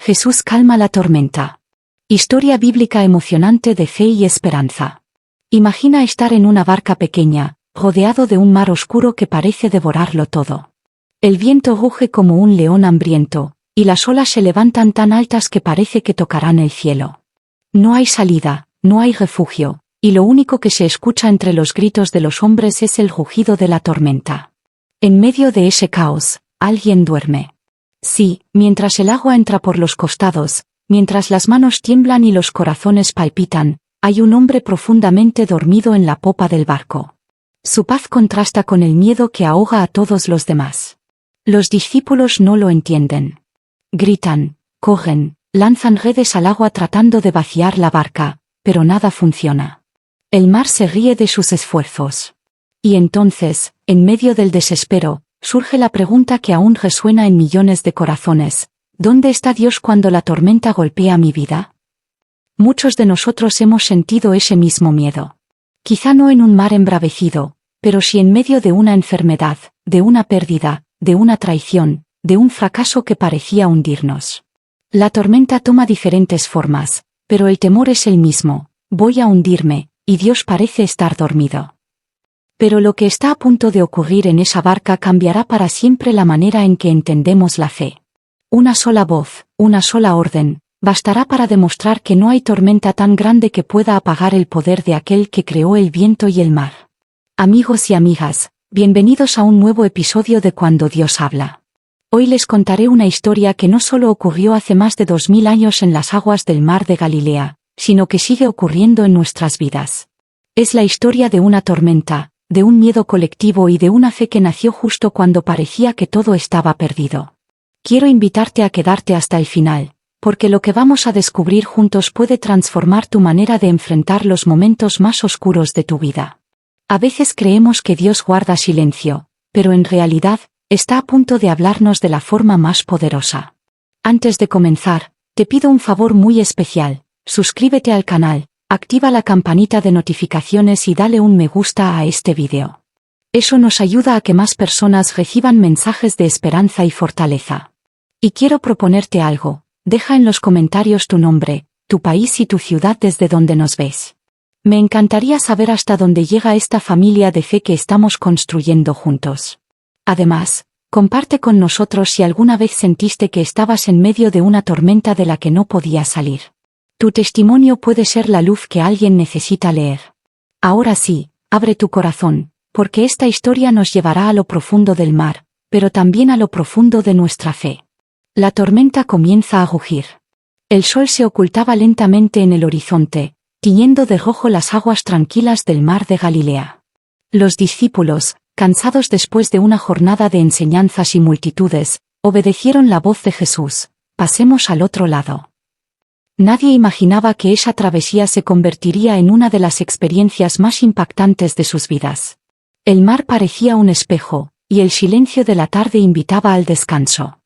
Jesús calma la tormenta. Historia bíblica emocionante de fe y esperanza. Imagina estar en una barca pequeña, rodeado de un mar oscuro que parece devorarlo todo. El viento ruge como un león hambriento, y las olas se levantan tan altas que parece que tocarán el cielo. No hay salida, no hay refugio, y lo único que se escucha entre los gritos de los hombres es el rugido de la tormenta. En medio de ese caos, alguien duerme. Sí, mientras el agua entra por los costados, mientras las manos tiemblan y los corazones palpitan, hay un hombre profundamente dormido en la popa del barco. Su paz contrasta con el miedo que ahoga a todos los demás. Los discípulos no lo entienden. Gritan, corren, lanzan redes al agua tratando de vaciar la barca, pero nada funciona. El mar se ríe de sus esfuerzos. Y entonces, en medio del desespero, surge la pregunta que aún resuena en millones de corazones: ¿dónde está Dios cuando la tormenta golpea mi vida? Muchos de nosotros hemos sentido ese mismo miedo. Quizá no en un mar embravecido, pero sí en medio de una enfermedad, de una pérdida, de una traición, de un fracaso que parecía hundirnos. La tormenta toma diferentes formas, pero el temor es el mismo: voy a hundirme, y Dios parece estar dormido. Pero lo que está a punto de ocurrir en esa barca cambiará para siempre la manera en que entendemos la fe. Una sola voz, una sola orden, bastará para demostrar que no hay tormenta tan grande que pueda apagar el poder de aquel que creó el viento y el mar. Amigos y amigas, bienvenidos a un nuevo episodio de Cuando Dios habla. Hoy les contaré una historia que no solo ocurrió hace más de 2000 años en las aguas del mar de Galilea, sino que sigue ocurriendo en nuestras vidas. Es la historia de una tormenta, de un miedo colectivo y de una fe que nació justo cuando parecía que todo estaba perdido. Quiero invitarte a quedarte hasta el final, porque lo que vamos a descubrir juntos puede transformar tu manera de enfrentar los momentos más oscuros de tu vida. A veces creemos que Dios guarda silencio, pero en realidad, está a punto de hablarnos de la forma más poderosa. Antes de comenzar, te pido un favor muy especial: suscríbete al canal, activa la campanita de notificaciones y dale un me gusta a este vídeo. Eso nos ayuda a que más personas reciban mensajes de esperanza y fortaleza. Y quiero proponerte algo: deja en los comentarios tu nombre, tu país y tu ciudad desde donde nos ves. Me encantaría saber hasta dónde llega esta familia de fe que estamos construyendo juntos. Además, comparte con nosotros si alguna vez sentiste que estabas en medio de una tormenta de la que no podías salir. Tu testimonio puede ser la luz que alguien necesita leer. Ahora sí, abre tu corazón, porque esta historia nos llevará a lo profundo del mar, pero también a lo profundo de nuestra fe. La tormenta comienza a rugir. El sol se ocultaba lentamente en el horizonte, tiñendo de rojo las aguas tranquilas del mar de Galilea. Los discípulos, cansados después de una jornada de enseñanzas y multitudes, obedecieron la voz de Jesús: pasemos al otro lado. Nadie imaginaba que esa travesía se convertiría en una de las experiencias más impactantes de sus vidas. El mar parecía un espejo, y el silencio de la tarde invitaba al descanso.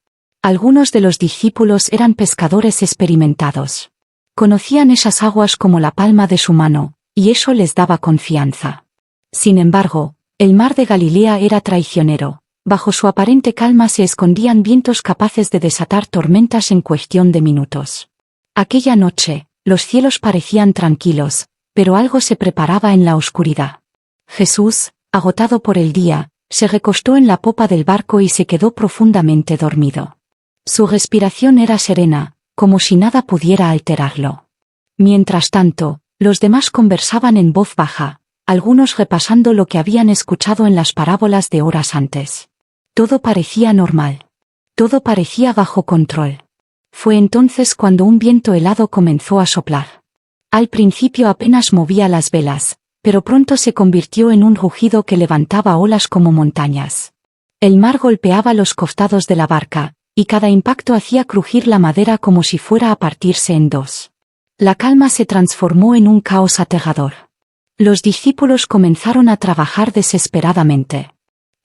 Algunos de los discípulos eran pescadores experimentados. Conocían esas aguas como la palma de su mano, y eso les daba confianza. Sin embargo, el mar de Galilea era traicionero. Bajo su aparente calma se escondían vientos capaces de desatar tormentas en cuestión de minutos. Aquella noche, los cielos parecían tranquilos, pero algo se preparaba en la oscuridad. Jesús, agotado por el día, se recostó en la popa del barco y se quedó profundamente dormido. Su respiración era serena, como si nada pudiera alterarlo. Mientras tanto, los demás conversaban en voz baja, algunos repasando lo que habían escuchado en las parábolas de horas antes. Todo parecía normal. Todo parecía bajo control. Fue entonces cuando un viento helado comenzó a soplar. Al principio apenas movía las velas, pero pronto se convirtió en un rugido que levantaba olas como montañas. El mar golpeaba los costados de la barca, y cada impacto hacía crujir la madera como si fuera a partirse en dos. La calma se transformó en un caos aterrador. Los discípulos comenzaron a trabajar desesperadamente.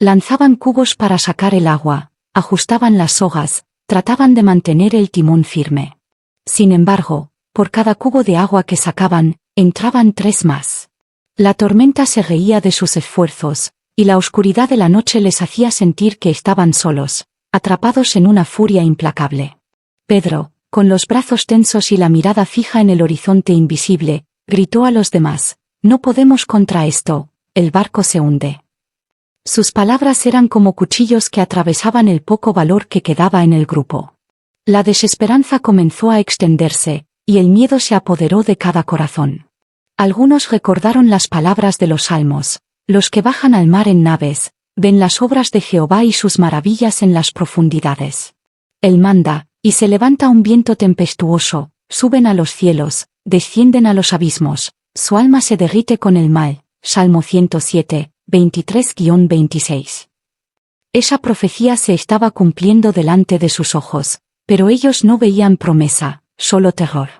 Lanzaban cubos para sacar el agua, ajustaban las sogas, trataban de mantener el timón firme. Sin embargo, por cada cubo de agua que sacaban, entraban 3 más. La tormenta se reía de sus esfuerzos, y la oscuridad de la noche les hacía sentir que estaban solos, atrapados en una furia implacable. Pedro, con los brazos tensos y la mirada fija en el horizonte invisible, gritó a los demás: «No podemos contra esto, el barco se hunde». Sus palabras eran como cuchillos que atravesaban el poco valor que quedaba en el grupo. La desesperanza comenzó a extenderse, y el miedo se apoderó de cada corazón. Algunos recordaron las palabras de los Salmos: «Los que bajan al mar en naves, ven las obras de Jehová y sus maravillas en las profundidades. Él manda, y se levanta un viento tempestuoso, suben a los cielos, descienden a los abismos, su alma se derrite con el mal». Salmo 107, 23-26. Esa profecía se estaba cumpliendo delante de sus ojos, pero ellos no veían promesa, solo terror.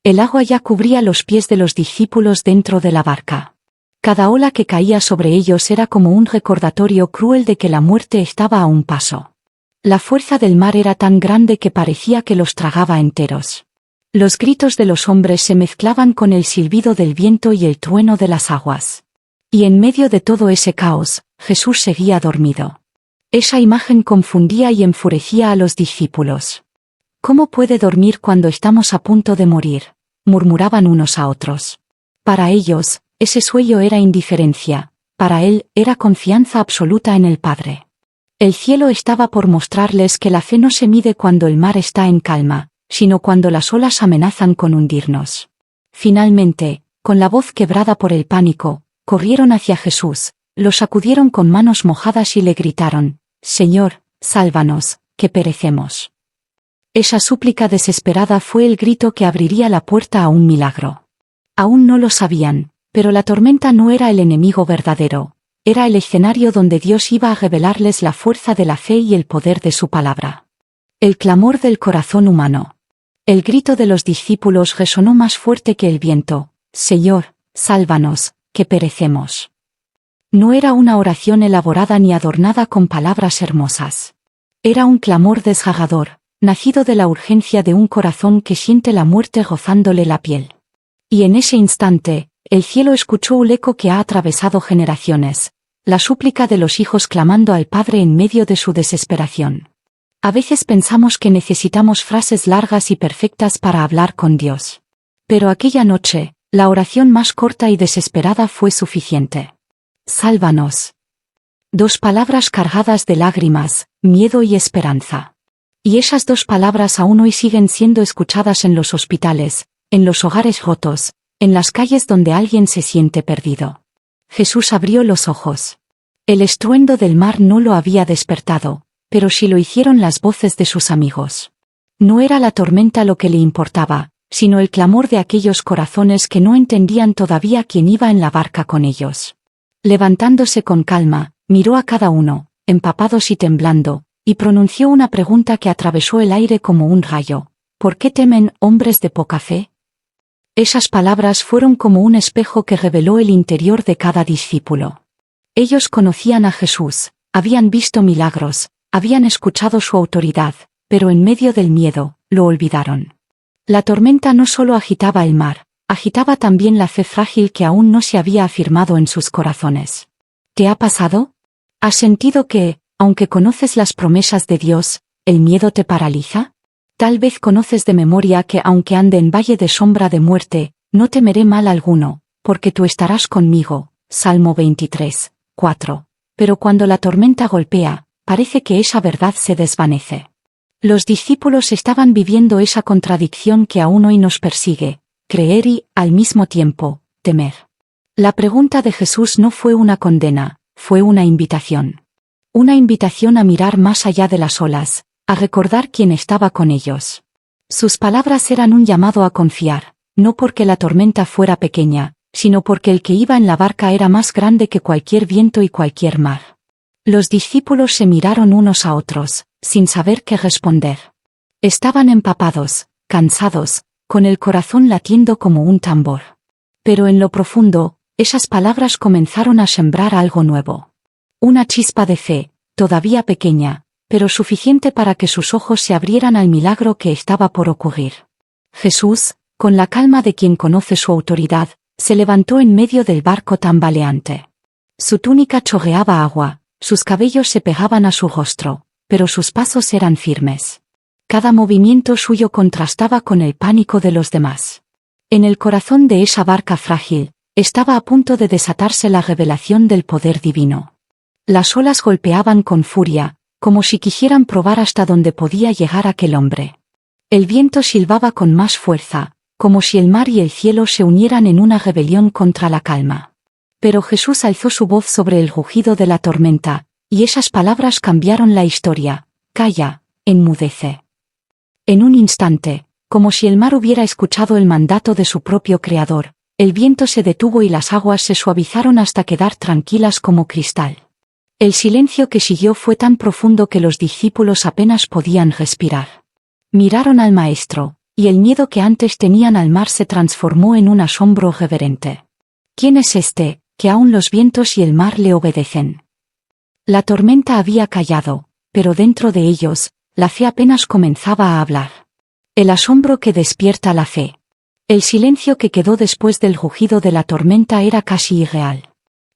El agua ya cubría los pies de los discípulos dentro de la barca. Cada ola que caía sobre ellos era como un recordatorio cruel de que la muerte estaba a un paso. La fuerza del mar era tan grande que parecía que los tragaba enteros. Los gritos de los hombres se mezclaban con el silbido del viento y el trueno de las aguas. Y en medio de todo ese caos, Jesús seguía dormido. Esa imagen confundía y enfurecía a los discípulos. «¿Cómo puede dormir cuando estamos a punto de morir?», murmuraban unos a otros. Para ellos, ese sueño era indiferencia, para él era confianza absoluta en el Padre. El cielo estaba por mostrarles que la fe no se mide cuando el mar está en calma, sino cuando las olas amenazan con hundirnos. Finalmente, con la voz quebrada por el pánico, corrieron hacia Jesús, lo sacudieron con manos mojadas y le gritaron: «Señor, sálvanos, que perecemos». Esa súplica desesperada fue el grito que abriría la puerta a un milagro. Aún no lo sabían, pero la tormenta no era el enemigo verdadero, era el escenario donde Dios iba a revelarles la fuerza de la fe y el poder de su palabra. El clamor del corazón humano. El grito de los discípulos resonó más fuerte que el viento: «Señor, sálvanos, que perecemos». No era una oración elaborada ni adornada con palabras hermosas. Era un clamor desgarrador, nacido de la urgencia de un corazón que siente la muerte rozándole la piel. Y en ese instante, el cielo escuchó un eco que ha atravesado generaciones, la súplica de los hijos clamando al Padre en medio de su desesperación. A veces pensamos que necesitamos frases largas y perfectas para hablar con Dios. Pero aquella noche, la oración más corta y desesperada fue suficiente. «Sálvanos». 2 palabras cargadas de lágrimas, miedo y esperanza. Y esas 2 palabras aún hoy siguen siendo escuchadas en los hospitales, en los hogares rotos, en las calles donde alguien se siente perdido. Jesús abrió los ojos. El estruendo del mar no lo había despertado, pero sí lo hicieron las voces de sus amigos. No era la tormenta lo que le importaba, sino el clamor de aquellos corazones que no entendían todavía quién iba en la barca con ellos. Levantándose con calma, miró a cada uno, empapados y temblando, y pronunció una pregunta que atravesó el aire como un rayo: «¿Por qué temen, hombres de poca fe?». Esas palabras fueron como un espejo que reveló el interior de cada discípulo. Ellos conocían a Jesús, habían visto milagros, habían escuchado su autoridad, pero en medio del miedo, lo olvidaron. La tormenta no solo agitaba el mar, agitaba también la fe frágil que aún no se había afirmado en sus corazones. ¿Te ha pasado? ¿Has sentido que, aunque conoces las promesas de Dios, el miedo te paraliza? Tal vez conoces de memoria que aunque ande en valle de sombra de muerte, no temeré mal alguno, porque tú estarás conmigo. Salmo 23, 4. Pero cuando la tormenta golpea, parece que esa verdad se desvanece. Los discípulos estaban viviendo esa contradicción que aún hoy nos persigue: creer y, al mismo tiempo, temer. La pregunta de Jesús no fue una condena, fue una invitación. Una invitación a mirar más allá de las olas, a recordar quién estaba con ellos. Sus palabras eran un llamado a confiar, no porque la tormenta fuera pequeña, sino porque el que iba en la barca era más grande que cualquier viento y cualquier mar. Los discípulos se miraron unos a otros, sin saber qué responder. Estaban empapados, cansados, con el corazón latiendo como un tambor. Pero en lo profundo, esas palabras comenzaron a sembrar algo nuevo. Una chispa de fe, todavía pequeña, pero suficiente para que sus ojos se abrieran al milagro que estaba por ocurrir. Jesús, con la calma de quien conoce su autoridad, se levantó en medio del barco tambaleante. Su túnica chorreaba agua, sus cabellos se pegaban a su rostro, pero sus pasos eran firmes. Cada movimiento suyo contrastaba con el pánico de los demás. En el corazón de esa barca frágil, estaba a punto de desatarse la revelación del poder divino. Las olas golpeaban con furia, como si quisieran probar hasta dónde podía llegar aquel hombre. El viento silbaba con más fuerza, como si el mar y el cielo se unieran en una rebelión contra la calma. Pero Jesús alzó su voz sobre el rugido de la tormenta, y esas palabras cambiaron la historia. Calla, enmudece. En un instante, como si el mar hubiera escuchado el mandato de su propio Creador, el viento se detuvo y las aguas se suavizaron hasta quedar tranquilas como cristal. El silencio que siguió fue tan profundo que los discípulos apenas podían respirar. Miraron al Maestro, y el miedo que antes tenían al mar se transformó en un asombro reverente. ¿Quién es este, que aún los vientos y el mar le obedecen? La tormenta había callado, pero dentro de ellos, la fe apenas comenzaba a hablar. El asombro que despierta la fe. El silencio que quedó después del rugido de la tormenta era casi irreal.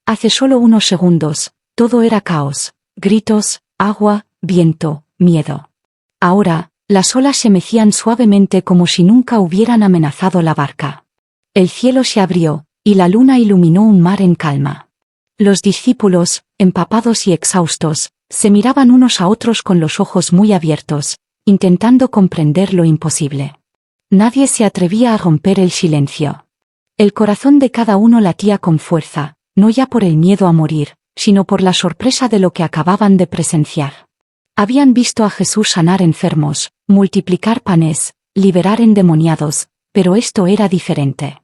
Hace solo unos segundos, todo era caos, gritos, agua, viento, miedo. Ahora, las olas se mecían suavemente como si nunca hubieran amenazado la barca. El cielo se abrió, y la luna iluminó un mar en calma. Los discípulos, empapados y exhaustos, se miraban unos a otros con los ojos muy abiertos, intentando comprender lo imposible. Nadie se atrevía a romper el silencio. El corazón de cada uno latía con fuerza, no ya por el miedo a morir, sino por la sorpresa de lo que acababan de presenciar. Habían visto a Jesús sanar enfermos, multiplicar panes, liberar endemoniados, pero esto era diferente.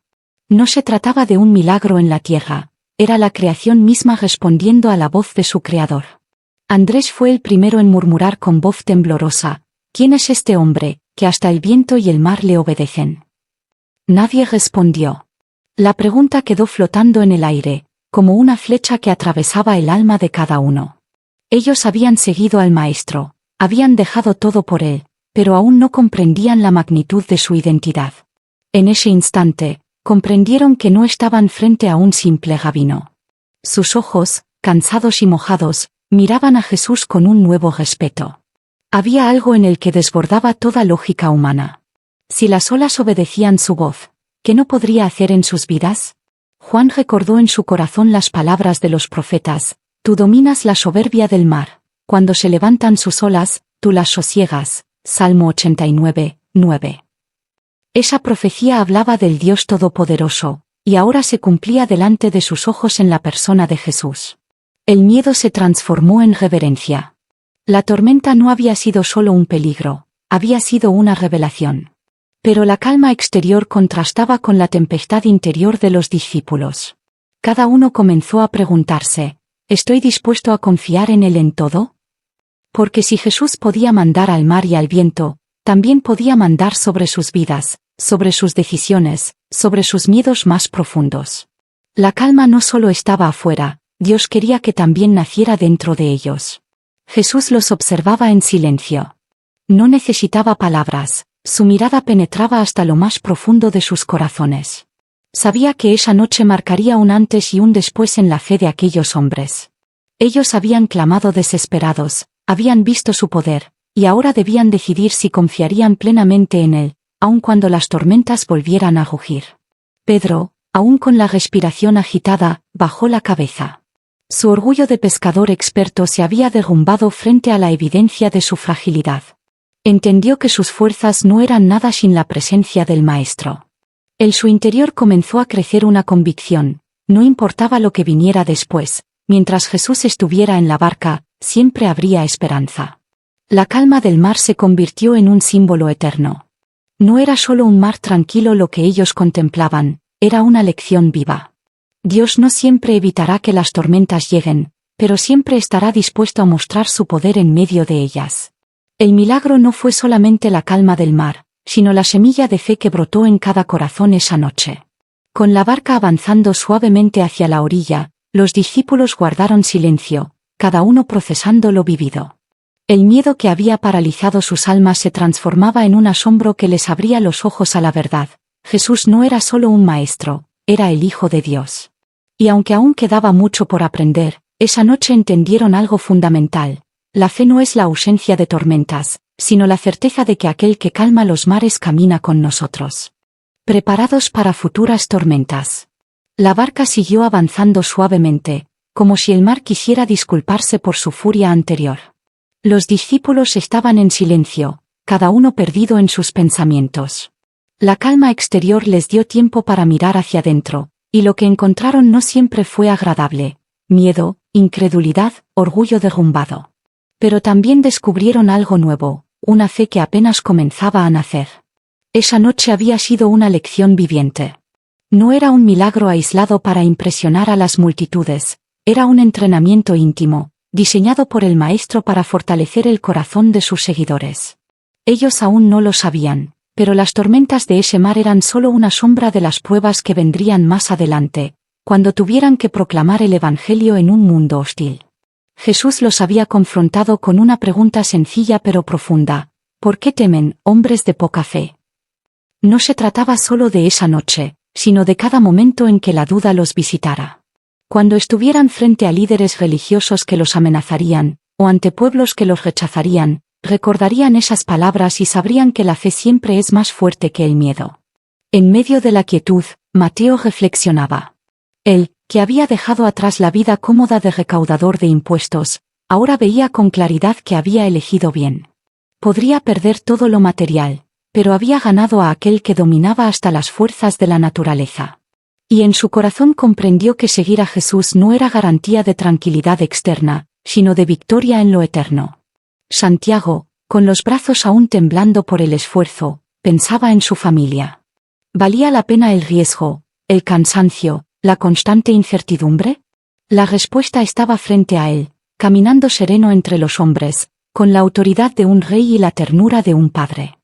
No se trataba de un milagro en la tierra, era la creación misma respondiendo a la voz de su Creador. Andrés fue el primero en murmurar con voz temblorosa: ¿Quién es este hombre, que hasta el viento y el mar le obedecen? Nadie respondió. La pregunta quedó flotando en el aire, como una flecha que atravesaba el alma de cada uno. Ellos habían seguido al Maestro, habían dejado todo por él, pero aún no comprendían la magnitud de su identidad. En ese instante, comprendieron que no estaban frente a un simple rabino. Sus ojos, cansados y mojados, miraban a Jesús con un nuevo respeto. Había algo en el que desbordaba toda lógica humana. Si las olas obedecían su voz, ¿qué no podría hacer en sus vidas? Juan recordó en su corazón las palabras de los profetas: Tú dominas la soberbia del mar, cuando se levantan sus olas, tú las sosiegas. Salmo 89, 9. Esa profecía hablaba del Dios Todopoderoso, y ahora se cumplía delante de sus ojos en la persona de Jesús. El miedo se transformó en reverencia. La tormenta no había sido solo un peligro, había sido una revelación. Pero la calma exterior contrastaba con la tempestad interior de los discípulos. Cada uno comenzó a preguntarse: ¿estoy dispuesto a confiar en Él en todo? Porque si Jesús podía mandar al mar y al viento, también podía mandar sobre sus vidas, sobre sus decisiones, sobre sus miedos más profundos. La calma no solo estaba afuera, Dios quería que también naciera dentro de ellos. Jesús los observaba en silencio. No necesitaba palabras, su mirada penetraba hasta lo más profundo de sus corazones. Sabía que esa noche marcaría un antes y un después en la fe de aquellos hombres. Ellos habían clamado desesperados, habían visto su poder, y ahora debían decidir si confiarían plenamente en él, aun cuando las tormentas volvieran a rugir. Pedro, aún con la respiración agitada, bajó la cabeza. Su orgullo de pescador experto se había derrumbado frente a la evidencia de su fragilidad. Entendió que sus fuerzas no eran nada sin la presencia del Maestro. En su interior comenzó a crecer una convicción: no importaba lo que viniera después, mientras Jesús estuviera en la barca, siempre habría esperanza. La calma del mar se convirtió en un símbolo eterno. No era solo un mar tranquilo lo que ellos contemplaban, era una lección viva. Dios no siempre evitará que las tormentas lleguen, pero siempre estará dispuesto a mostrar su poder en medio de ellas. El milagro no fue solamente la calma del mar, sino la semilla de fe que brotó en cada corazón esa noche. Con la barca avanzando suavemente hacia la orilla, los discípulos guardaron silencio, cada uno procesando lo vivido. El miedo que había paralizado sus almas se transformaba en un asombro que les abría los ojos a la verdad. Jesús no era solo un maestro, era el Hijo de Dios. Y aunque aún quedaba mucho por aprender, esa noche entendieron algo fundamental: la fe no es la ausencia de tormentas, sino la certeza de que aquel que calma los mares camina con nosotros. Preparados para futuras tormentas. La barca siguió avanzando suavemente, como si el mar quisiera disculparse por su furia anterior. Los discípulos estaban en silencio, cada uno perdido en sus pensamientos. La calma exterior les dio tiempo para mirar hacia adentro, y lo que encontraron no siempre fue agradable: miedo, incredulidad, orgullo derrumbado. Pero también descubrieron algo nuevo, una fe que apenas comenzaba a nacer. Esa noche había sido una lección viviente. No era un milagro aislado para impresionar a las multitudes, era un entrenamiento íntimo, diseñado por el Maestro para fortalecer el corazón de sus seguidores. Ellos aún no lo sabían, pero las tormentas de ese mar eran solo una sombra de las pruebas que vendrían más adelante, cuando tuvieran que proclamar el Evangelio en un mundo hostil. Jesús los había confrontado con una pregunta sencilla pero profunda: ¿por qué temen, hombres de poca fe? No se trataba solo de esa noche, sino de cada momento en que la duda los visitara. Cuando estuvieran frente a líderes religiosos que los amenazarían, o ante pueblos que los rechazarían, recordarían esas palabras y sabrían que la fe siempre es más fuerte que el miedo. En medio de la quietud, Mateo reflexionaba. Él, que había dejado atrás la vida cómoda de recaudador de impuestos, ahora veía con claridad que había elegido bien. Podría perder todo lo material, pero había ganado a aquel que dominaba hasta las fuerzas de la naturaleza. Y en su corazón comprendió que seguir a Jesús no era garantía de tranquilidad externa, sino de victoria en lo eterno. Santiago, con los brazos aún temblando por el esfuerzo, pensaba en su familia. ¿Valía la pena el riesgo, el cansancio, la constante incertidumbre? La respuesta estaba frente a él, caminando sereno entre los hombres, con la autoridad de un rey y la ternura de un padre.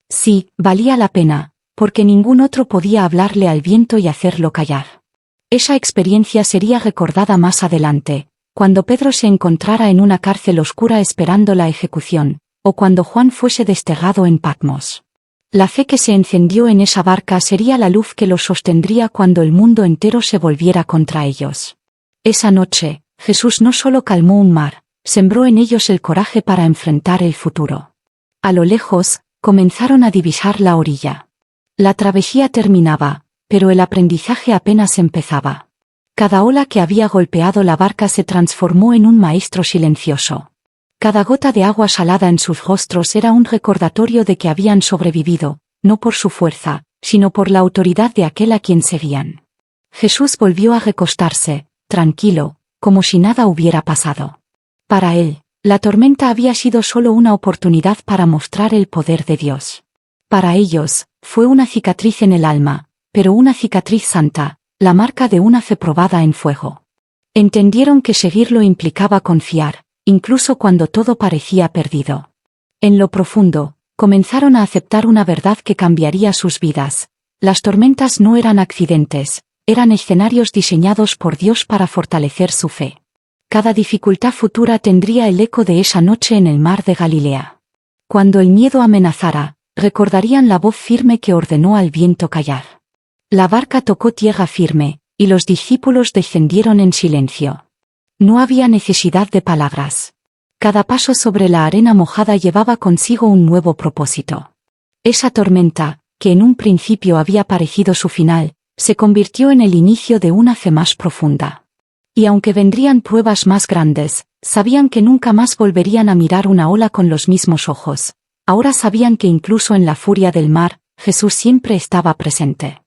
Sí, valía la pena, porque ningún otro podía hablarle al viento y hacerlo callar. Esa experiencia sería recordada más adelante, cuando Pedro se encontrara en una cárcel oscura esperando la ejecución, o cuando Juan fuese desterrado en Patmos. La fe que se encendió en esa barca sería la luz que los sostendría cuando el mundo entero se volviera contra ellos. Esa noche, Jesús no solo calmó un mar, sembró en ellos el coraje para enfrentar el futuro. A lo lejos, comenzaron a divisar la orilla. La travesía terminaba, pero el aprendizaje apenas empezaba. Cada ola que había golpeado la barca se transformó en un maestro silencioso. Cada gota de agua salada en sus rostros era un recordatorio de que habían sobrevivido, no por su fuerza, sino por la autoridad de aquel a quien seguían. Jesús volvió a recostarse, tranquilo, como si nada hubiera pasado. Para él, la tormenta había sido solo una oportunidad para mostrar el poder de Dios. Para ellos, fue una cicatriz en el alma, pero una cicatriz santa, la marca de una fe probada en fuego. Entendieron que seguirlo implicaba confiar, incluso cuando todo parecía perdido. En lo profundo, comenzaron a aceptar una verdad que cambiaría sus vidas: las tormentas no eran accidentes, eran escenarios diseñados por Dios para fortalecer su fe. Cada dificultad futura tendría el eco de esa noche en el mar de Galilea. Cuando el miedo amenazara, recordarían la voz firme que ordenó al viento callar. La barca tocó tierra firme, y los discípulos descendieron en silencio. No había necesidad de palabras. Cada paso sobre la arena mojada llevaba consigo un nuevo propósito. Esa tormenta, que en un principio había parecido su final, se convirtió en el inicio de una fe más profunda. Y aunque vendrían pruebas más grandes, sabían que nunca más volverían a mirar una ola con los mismos ojos. Ahora sabían que incluso en la furia del mar, Jesús siempre estaba presente.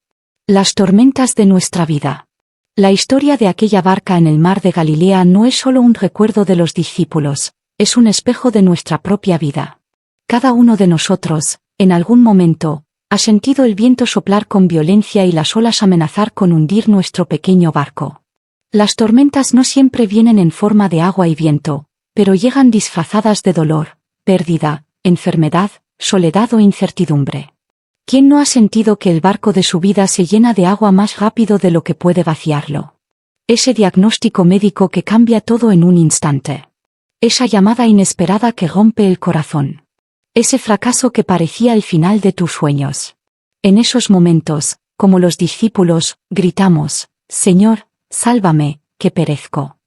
Las tormentas de nuestra vida. La historia de aquella barca en el mar de Galilea no es solo un recuerdo de los discípulos, es un espejo de nuestra propia vida. Cada uno de nosotros, en algún momento, ha sentido el viento soplar con violencia y las olas amenazar con hundir nuestro pequeño barco. Las tormentas no siempre vienen en forma de agua y viento, pero llegan disfrazadas de dolor, pérdida, enfermedad, soledad o incertidumbre. ¿Quién no ha sentido que el barco de su vida se llena de agua más rápido de lo que puede vaciarlo? Ese diagnóstico médico que cambia todo en un instante. Esa llamada inesperada que rompe el corazón. Ese fracaso que parecía el final de tus sueños. En esos momentos, como los discípulos, gritamos: Señor, sálvame, que perezco.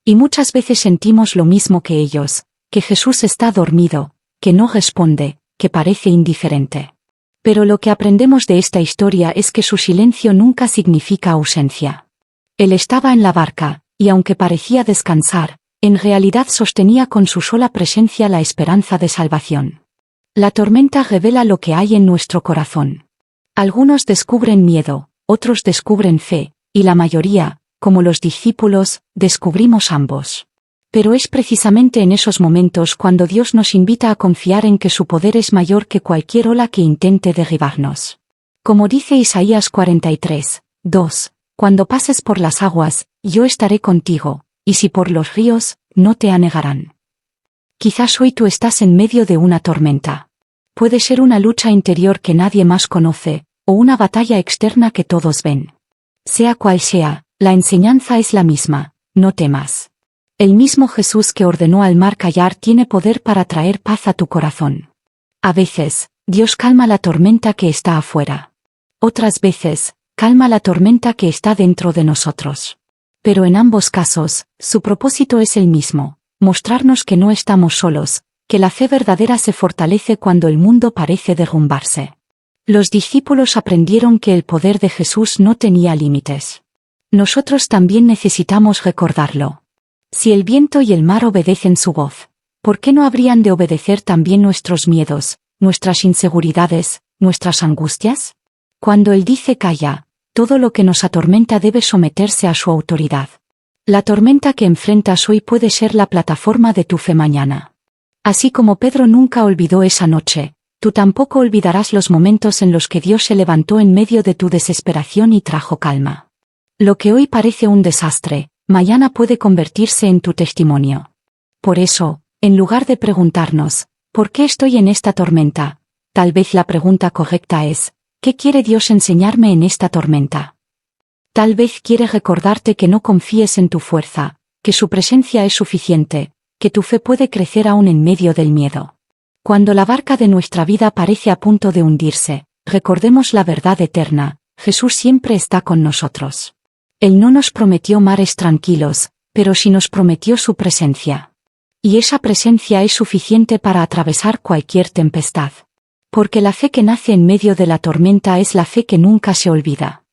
Y muchas veces sentimos lo mismo que ellos, que Jesús está dormido, que no responde, que parece indiferente. Pero lo que aprendemos de esta historia es que su silencio nunca significa ausencia. Él estaba en la barca, y aunque parecía descansar, en realidad sostenía con su sola presencia la esperanza de salvación. La tormenta revela lo que hay en nuestro corazón. Algunos descubren miedo, otros descubren fe, y la mayoría, como los discípulos, descubrimos ambos. Pero es precisamente en esos momentos cuando Dios nos invita a confiar en que su poder es mayor que cualquier ola que intente derribarnos. Como dice Isaías 43, 2, cuando pases por las aguas, yo estaré contigo, y si por los ríos, no te anegarán. Quizás hoy tú estás en medio de una tormenta. Puede ser una lucha interior que nadie más conoce, o una batalla externa que todos ven. Sea cual sea, la enseñanza es la misma: no temas. El mismo Jesús que ordenó al mar callar tiene poder para traer paz a tu corazón. A veces, Dios calma la tormenta que está afuera. Otras veces, calma la tormenta que está dentro de nosotros. Pero en ambos casos, su propósito es el mismo: mostrarnos que no estamos solos, que la fe verdadera se fortalece cuando el mundo parece derrumbarse. Los discípulos aprendieron que el poder de Jesús no tenía límites. Nosotros también necesitamos recordarlo. Si el viento y el mar obedecen su voz, ¿por qué no habrían de obedecer también nuestros miedos, nuestras inseguridades, nuestras angustias? Cuando Él dice calla, todo lo que nos atormenta debe someterse a su autoridad. La tormenta que enfrentas hoy puede ser la plataforma de tu fe mañana. Así como Pedro nunca olvidó esa noche, tú tampoco olvidarás los momentos en los que Dios se levantó en medio de tu desesperación y trajo calma. Lo que hoy parece un desastre, mañana puede convertirse en tu testimonio. Por eso, en lugar de preguntarnos, ¿por qué estoy en esta tormenta?, tal vez la pregunta correcta es, ¿qué quiere Dios enseñarme en esta tormenta? Tal vez quiere recordarte que no confíes en tu fuerza, que su presencia es suficiente, que tu fe puede crecer aún en medio del miedo. Cuando la barca de nuestra vida parece a punto de hundirse, recordemos la verdad eterna: Jesús siempre está con nosotros. Él no nos prometió mares tranquilos, pero sí nos prometió su presencia. Y esa presencia es suficiente para atravesar cualquier tempestad. Porque la fe que nace en medio de la tormenta es la fe que nunca se olvida.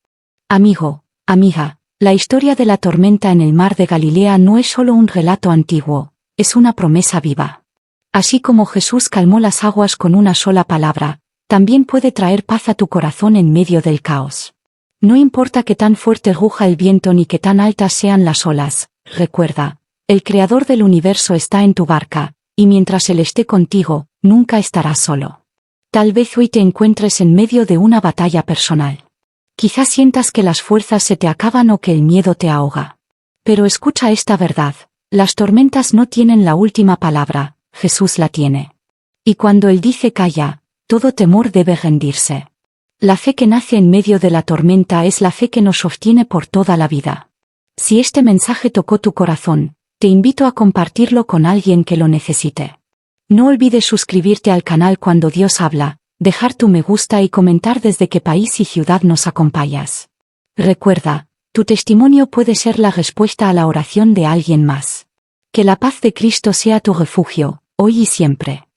Amigo, amiga, la historia de la tormenta en el mar de Galilea no es solo un relato antiguo, es una promesa viva. Así como Jesús calmó las aguas con una sola palabra, también puede traer paz a tu corazón en medio del caos. No importa que tan fuerte ruja el viento ni que tan altas sean las olas, recuerda, el Creador del universo está en tu barca, y mientras Él esté contigo, nunca estarás solo. Tal vez hoy te encuentres en medio de una batalla personal. Quizás sientas que las fuerzas se te acaban o que el miedo te ahoga. Pero escucha esta verdad: las tormentas no tienen la última palabra, Jesús la tiene. Y cuando Él dice calla, todo temor debe rendirse. La fe que nace en medio de la tormenta es la fe que nos sostiene por toda la vida. Si este mensaje tocó tu corazón, te invito a compartirlo con alguien que lo necesite. No olvides suscribirte al canal Cuando Dios habla, dejar tu me gusta y comentar desde qué país y ciudad nos acompañas. Recuerda, tu testimonio puede ser la respuesta a la oración de alguien más. Que la paz de Cristo sea tu refugio, hoy y siempre.